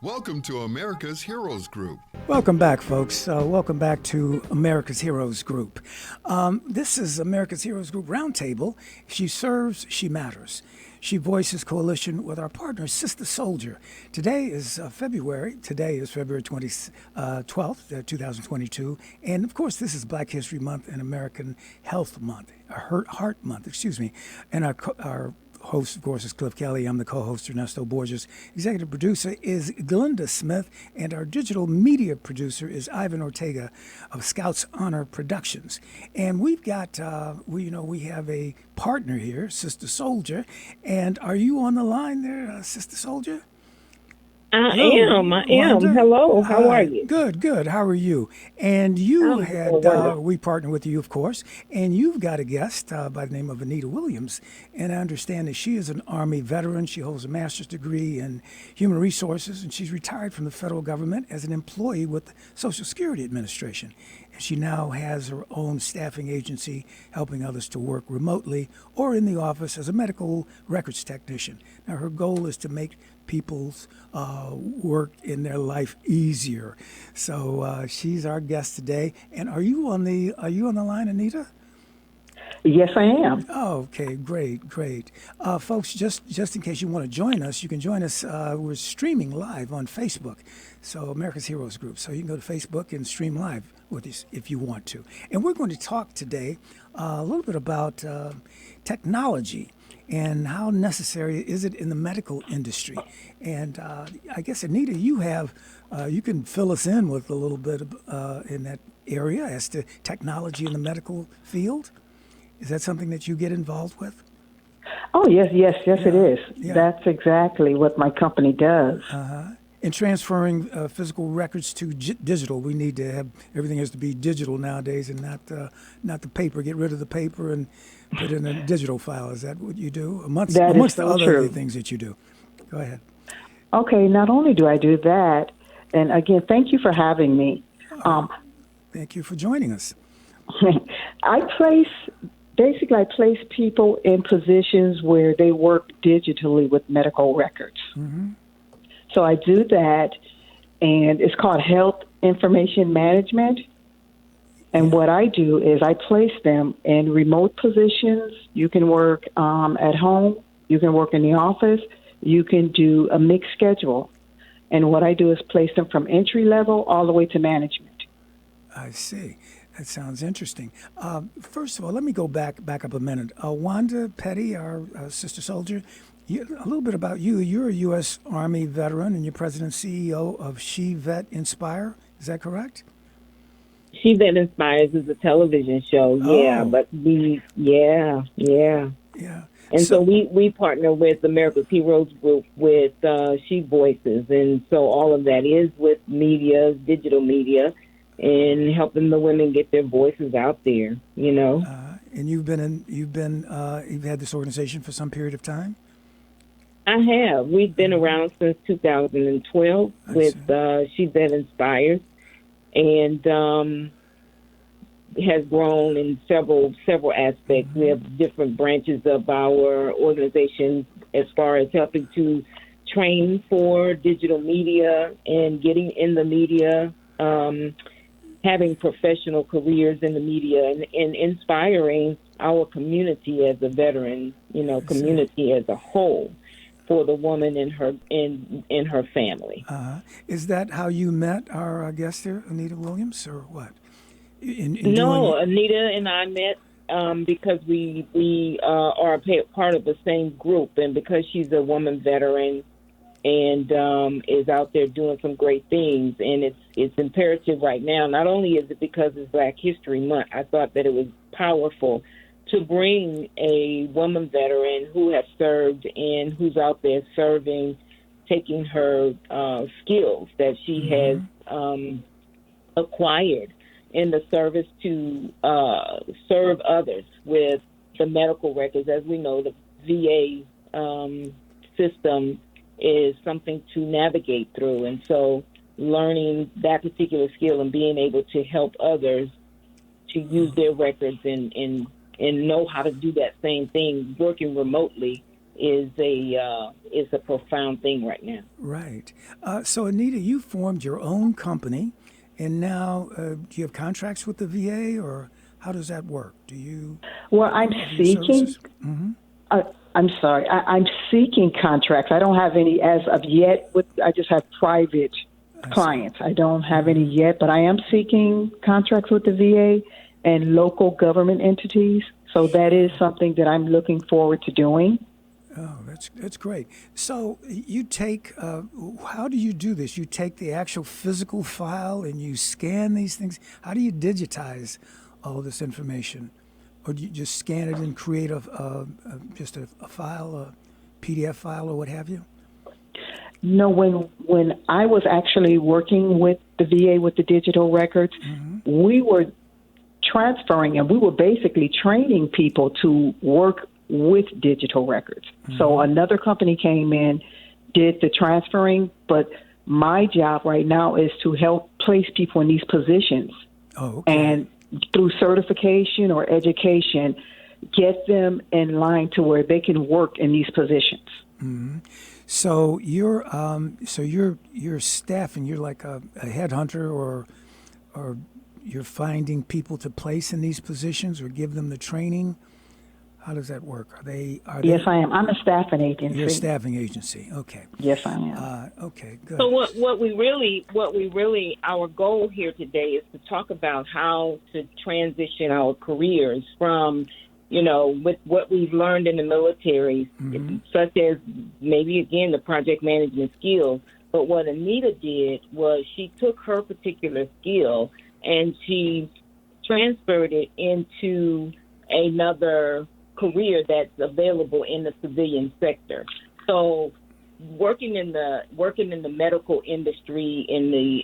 Welcome to America's Heroes Group. Welcome back, folks. Welcome back to America's Heroes Group. This is America's Heroes Group Roundtable. She serves, she matters. She voices coalition with our partner, Sistah Soldier. Today is February 12th, 2022. And of course, this is Black History Month and American Health Month, Heart Month, excuse me. And our host, of course, is Kelley. I'm the co-host, Ernesto Borges. Executive producer is Glenda Smith, and our digital media producer is Ivan Ortega of Scouts Honor Productions. And we've got, we have a partner here, Sistah Soldier. And are you on the line there, Sistah Soldier? I am. Wanda? Hello. How are you? Good. How are you? And you we partnered with you, of course, and you've got a guest by the name of Anita Williams. And I understand that she is an Army veteran. She holds a master's degree in human resources, and she's retired from the federal government as an employee with the Social Security Administration. And she now has her own staffing agency helping others to work remotely or in the office as a medical records technician. Now, her goal is to make people's work in their life easier. So she's our guest today. And are you on the line, Anita? Yes, I am. Oh, okay, great. Folks, just in case you want to join us, you can join us. We're streaming live on Facebook, so America's Heroes Group. So you can go to Facebook and stream live with us if you want to. And we're going to talk today a little bit about technology and how necessary is it in the medical industry. And I guess, Anita, you can fill us in with a little bit in that area as to technology in the medical field. Is that something that you get involved with? Oh, yes, it is. Yeah. That's exactly what my company does. In transferring physical records to digital, we need to have everything has to be digital nowadays, and not the paper. Get rid of the paper and put in a digital file. Is that what you do? Amongst the other things that you do. Go ahead. Okay. Not only do I do that, and again, thank you for having me. Thank you for joining us. I place people in positions where they work digitally with medical records. Mm-hmm. So I do that, and it's called health information management. And what I do is I place them in remote positions. You can work at home. You can work in the office. You can do a mixed schedule. And what I do is place them from entry level all the way to management. I see. That sounds interesting. First of all, let me go back up a minute. Wanda Petty, our Sistah Soldier, a little bit about you. You're a U.S. Army veteran, and you're president and CEO of She Vet Inspire. Is that correct? She Vet Inspires is a television show. Yeah, but yeah. And so we partner with America's Heroes Group with She Voices, and so all of that is with media, digital media, and helping the women get their voices out there. And you've had this organization for some period of time. I have. We've been around since 2012 with She Vet Inspires, and has grown in several aspects. We have different branches of our organization as far as helping to train for digital media and getting in the media, having professional careers in the media, and inspiring our community as a veteran, community as a whole, for the woman in her family. Is that how you met our guest here, Anita Williams, or what? Anita and I met because we are a part of the same group, and because she's a woman veteran and is out there doing some great things, and it's imperative right now. Not only is it because it's Black History Month, I thought that it was powerful to bring a woman veteran who has served and who's out there serving, taking her skills that she has acquired in the service to serve others with the medical records. As we know, the VA system is something to navigate through. And so learning that particular skill and being able to help others to use their records and know how to do that same thing, working remotely, is a profound thing right now. Right. So, Anita, you formed your own company, and now do you have contracts with the VA, or how does that work? Do you? Well, I'm seeking. I'm sorry. I'm seeking contracts. I don't have any as of yet. I just have private clients. I don't have any yet, but I am seeking contracts with the VA and local government entities. So that is something that I'm looking forward to doing. Oh, that's great. So you take, how do you do this? You take the actual physical file and you scan these things. How do you digitize all this information? Or do you just scan it and create just a file, a PDF file, or what have you? No, when I was actually working with the VA with the digital records, we were transferring and we were basically training people to work with digital records. So another company came in, did the transferring, but my job right now is to help place people in these positions. Oh, okay. And through certification or education, get them in line to where they can work in these positions. So you're staffing. You're like a headhunter, or you're finding people to place in these positions or give them the training. How does that work? Are they? Yes, I am. I'm a staffing agency. You're a staffing agency. Okay. Yes, I am. Okay, good. So what we really, our goal here today is to talk about how to transition our careers from, with what we've learned in the military, such as maybe, again, the project management skills. But what Anita did was she took her particular skill and she transferred it into another career that's available in the civilian sector. So working in the medical industry, in the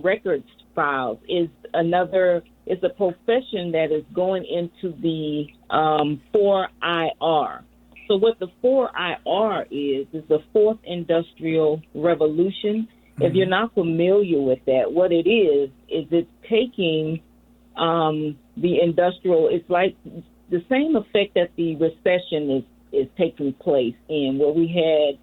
records files is a profession that is going into the 4IR. So what the 4IR is the fourth industrial revolution. If you're not familiar with that, what it is it's taking the industrial, it's like the same effect that the recession is taking place in, where we had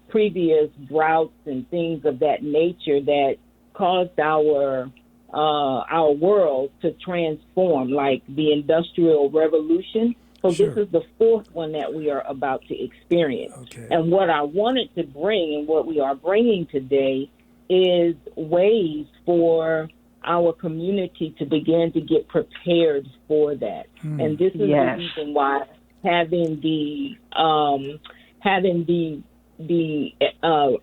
previous droughts and things of that nature that caused our world to transform, like the Industrial Revolution. So Sure. This is the fourth one that we are about to experience. Okay. And what I wanted to bring and what we are bringing today is ways for our community to begin to get prepared for that. And this is the reason why having the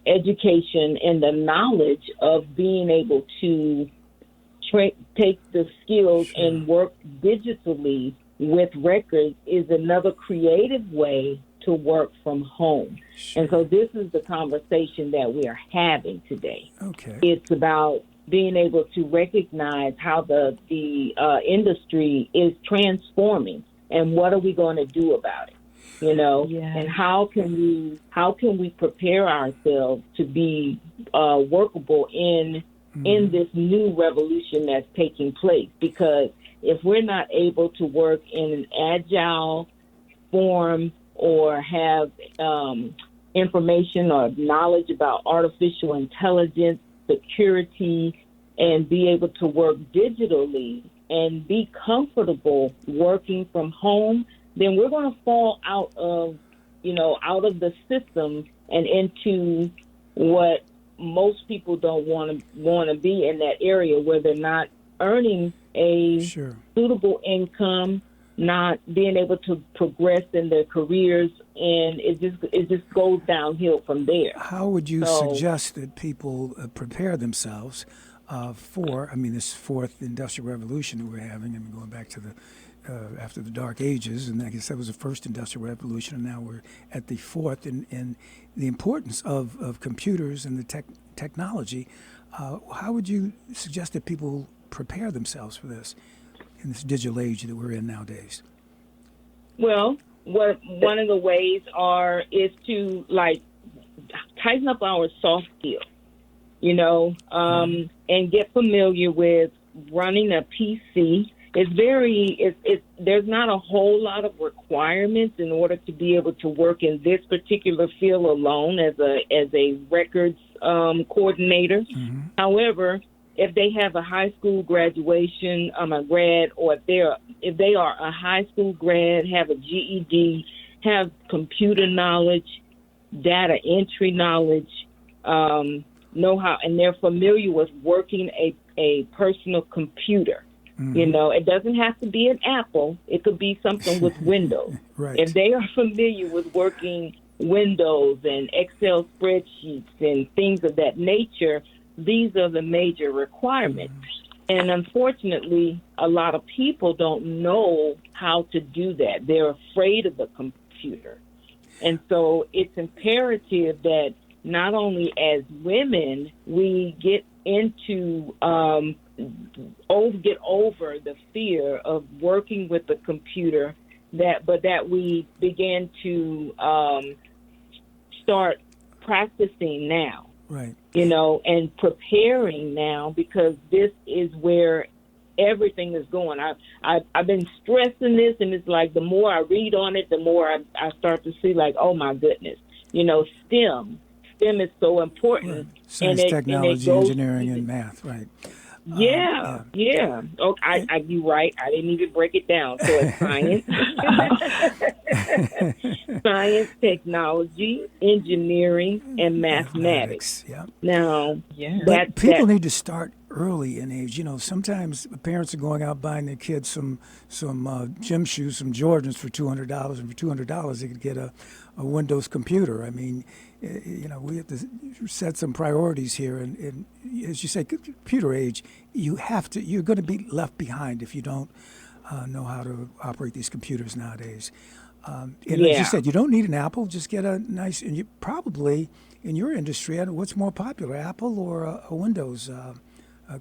education and the knowledge of being able to take the skills and work digitally with records is another creative way to work from home. Sure. And so this is the conversation that we are having today. Okay. It's about being able to recognize how the industry is transforming and what are we going to do about it, and how can we prepare ourselves to be workable in this new revolution that's taking place. Because if we're not able to work in an agile form or have information or knowledge about artificial intelligence, security, and be able to work digitally and be comfortable working from home, then we're going to fall out of the system and into what most people don't want to be in that area, where they're not earning a suitable income, not being able to progress in their careers, and it just goes downhill from there. How would you suggest that people prepare themselves for, this fourth industrial revolution that we're having, and going back to the after the Dark Ages, and I guess that was the first industrial revolution, and now we're at the fourth, and the importance of computers and the technology. How would you suggest that people prepare themselves for this in this digital age that we're in nowadays? Well, one of the ways is to tighten up our soft skills, and get familiar with running a PC there's not a whole lot of requirements in order to be able to work in this particular field alone as a records coordinator. Mm-hmm. However, if they have a high school graduation, a grad, or if they are a high school grad, have a GED, have computer knowledge, data entry knowledge, know how, and they're familiar with working a personal computer. Mm-hmm. You know, it doesn't have to be an Apple. It could be something with Windows. Right. If they are familiar with working Windows and Excel spreadsheets and things of that nature, these are the major requirements. And unfortunately, a lot of people don't know how to do that. They're afraid of the computer. And so it's imperative that not only as women, we get into get over the fear of working with the computer, but that we begin to start practicing now. Right. You know, and preparing now, because this is where everything is going. I've been stressing this, and it's like the more I read on it, the more I start to see like, oh my goodness, you know, STEM is so important. Right. Science, technology, engineering, and math. Right. Yeah. Oh, you're right. I didn't even break it down. So it's science, science, technology, engineering, and mathematics. Yeah. Now, but people need to start early in age. You know, sometimes parents are going out buying their kids some gym shoes, some Jordans for $200, and for $200 they could get a Windows computer. I mean, you know, we have to set some priorities here, and as you say, computer age, you're going to be left behind if you don't know how to operate these computers nowadays. And as you said, you don't need an Apple. Just get a nice, and you probably in your industry, what's more popular, Apple or a Windows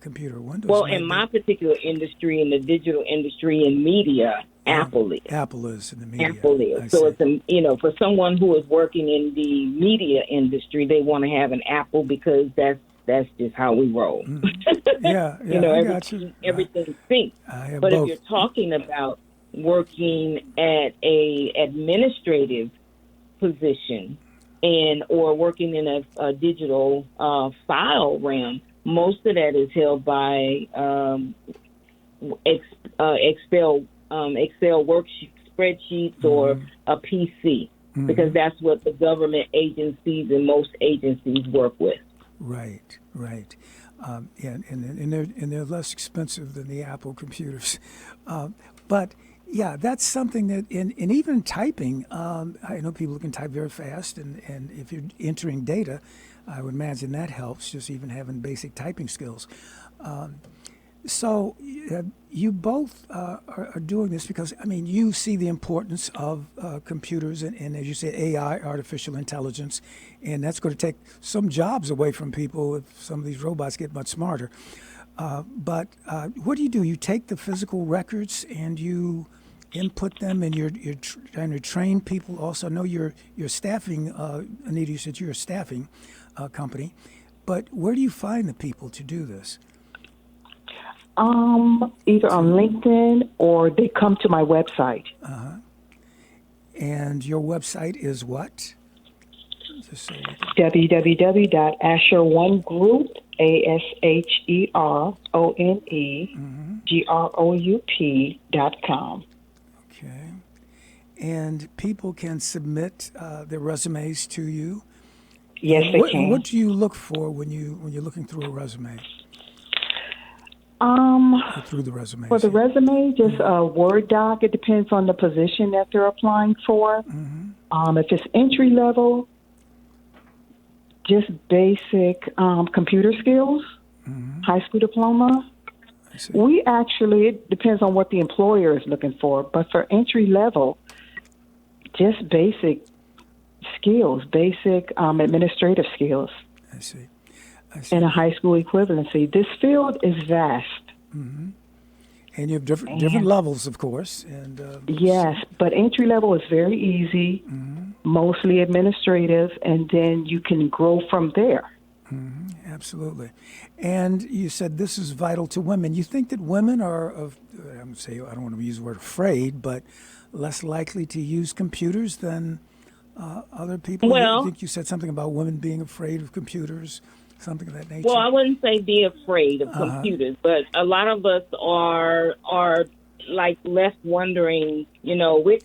computer? Windows. Well, in my particular industry, in the digital industry and media, Apple is. Apple is in the media. Apple is. So it's for someone who is working in the media industry, they want to have an Apple because that's just how we roll. Yeah, you know, I got you. Everything syncs. But both. If you're talking about working at a administrative position or working in a digital file realm, most of that is held by Excel worksheets, spreadsheets, or a PC, because that's what the government agencies and most agencies work with. Right. And they're less expensive than the Apple computers. But yeah, that's something that, and even typing, I know people can type very fast, and if you're entering data, I would imagine that helps, just even having basic typing skills. So you both are doing this because, I mean, you see the importance of computers and, as you said, AI, artificial intelligence, and that's going to take some jobs away from people if some of these robots get much smarter. But what do? You take the physical records and you input them, and you're trying to train people. Also, I know you're staffing. Anita, you said you're a staffing company, but where do you find the people to do this? Either on LinkedIn or they come to my website. And your website is what? www.asherone.group, ASHERONEGROUP.com. Okay. And people can submit their resumes to you? Yes, they can. What do you look for when you're looking through a resume? Through the resume. For the resume, just a Word doc. It depends on the position that they're applying for. If it's entry level, just basic computer skills, high school diploma. We actually, it depends on what the employer is looking for, but for entry level, just basic skills, basic administrative skills. I see. And a high school equivalency. This field is vast. And you have different levels, of course. And yes, but entry level is very easy, mostly administrative, and then you can grow from there. Absolutely. And you said this is vital to women. You think that women are, I would say, I don't want to use the word afraid, but less likely to use computers than other people? I Well, think you said something about women being afraid of computers, something of that nature. well, I wouldn't say be afraid of computers, but a lot of us are like left wondering, if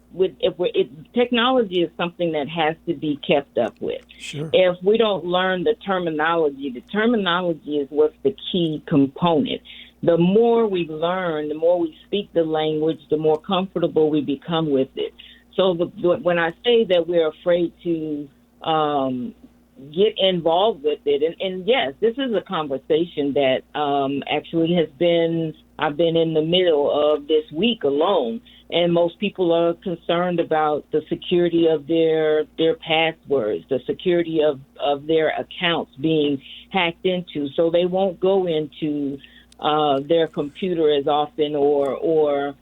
technology is something that has to be kept up with. Sure. If we don't learn the terminology is what's the key component. The more we learn, the more we speak the language, the more comfortable we become with it. So when I say that we're afraid to get involved with it, and yes, this is a conversation that actually I've been in the middle of this week alone, and most people are concerned about the security of their passwords, the security of their accounts being hacked into, so they won't go into their computer as often or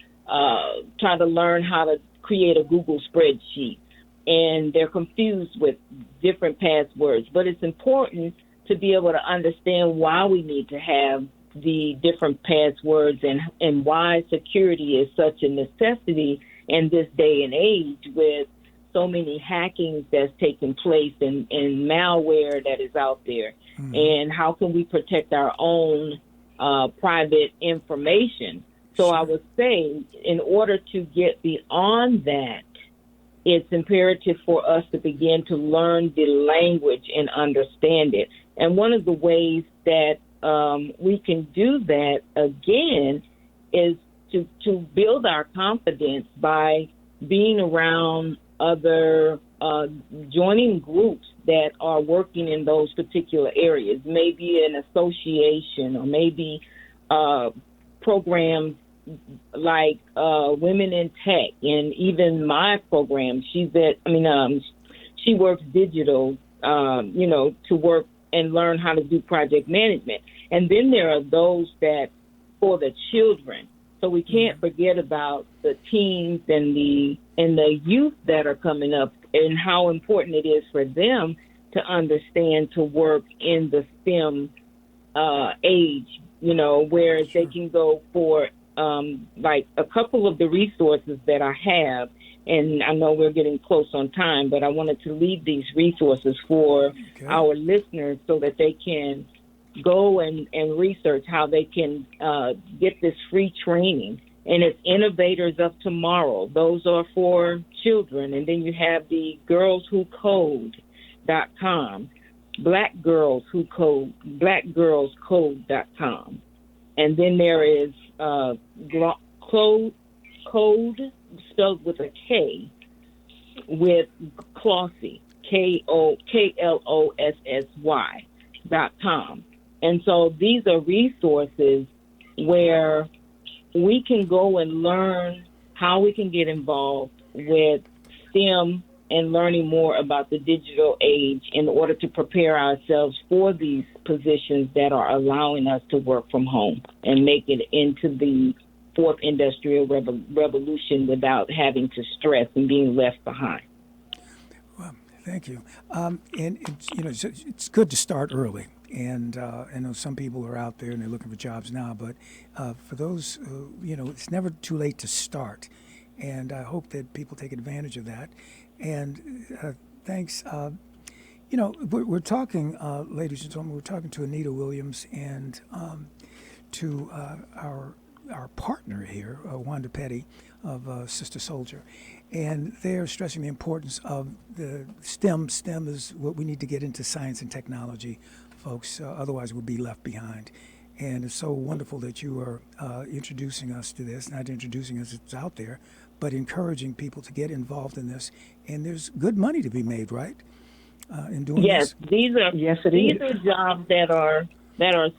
try to learn how to create a Google spreadsheet. And they're confused with different passwords. But it's important to be able to understand why we need to have the different passwords and why security is such a necessity in this day and age with so many hackings that's taking place and malware that is out there. Mm-hmm. And how can we protect our own private information? So I would say in order to get beyond that, it's imperative for us to begin to learn the language and understand it. And one of the ways that we can do that, again, is to build our confidence by being around other, joining groups that are working in those particular areas, maybe an association or maybe programs Women in Tech, and even my program. She works digital, to work and learn how to do project management. And then there are those that for the children. So we can't forget about the teens and the youth that are coming up and how important it is for them to understand to work in the STEM age, whereas they can go for like a couple of the resources that I have, and I know we're getting close on time, but I wanted to leave these resources for our listeners so that they can go and research how they can get this free training. And it's Innovators of Tomorrow. Those are for children. And then you have the girlswhocode.com, blackgirlscode.com. And then there is code spelled with a K with Clossy, KLOSSY.com. And so these are resources where we can go and learn how we can get involved with STEM and learning more about the digital age in order to prepare ourselves for these positions that are allowing us to work from home and make it into the fourth industrial revolution without having to stress and being left behind. Well, thank you. And it's good to start early. And I know some people are out there and they're looking for jobs now, but for those, it's never too late to start. And I hope that people take advantage of that. And thanks. We're talking, ladies and gentlemen, we're talking to Anita Williams and to our partner here, Wanda Petty of Sister Soldier. And they're stressing the importance of the STEM. STEM is what we need to get into, science and technology, folks. Otherwise, we'll be left behind. And it's so wonderful that you are introducing us to this, not introducing us, it's out there, but encouraging people to get involved in this. And there's good money to be made, right? In doing this? These are jobs that are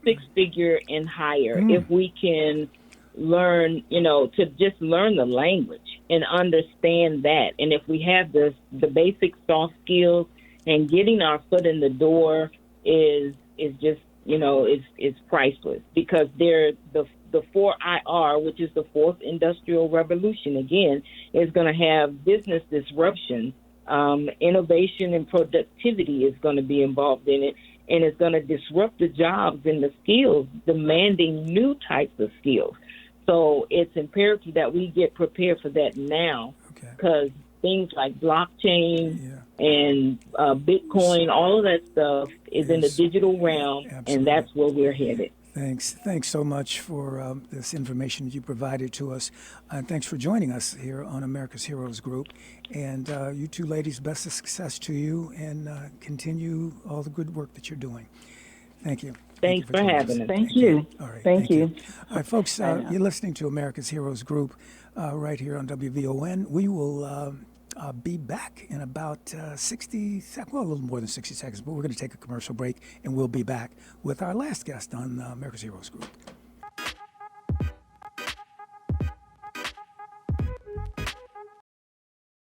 six-figure and higher. If we can learn, to just learn the language and understand that. And if we have the basic soft skills, and getting our foot in the door is just, it's priceless, because they're the 4IR, which is the fourth industrial revolution, again, is going to have business disruption. Innovation and productivity is going to be involved in it. and it's going to disrupt the jobs and the skills, demanding new types of skills. So it's imperative that we get prepared for that now, because things like blockchain and Bitcoin, all of that stuff is in the digital realm, and that's where we're headed. Thanks so much for this information that you provided to us. And thanks for joining us here on America's Heroes Group. And you two ladies, best of success to you, and continue all the good work that you're doing. Thank you. Thanks for having us. Thank you. All right. Thank you. All right, folks, you're listening to America's Heroes Group right here on WVON. We will be back in about 60 seconds, well, a little more than 60 seconds, but we're going to take a commercial break, and we'll be back with our last guest on America's Heroes Group.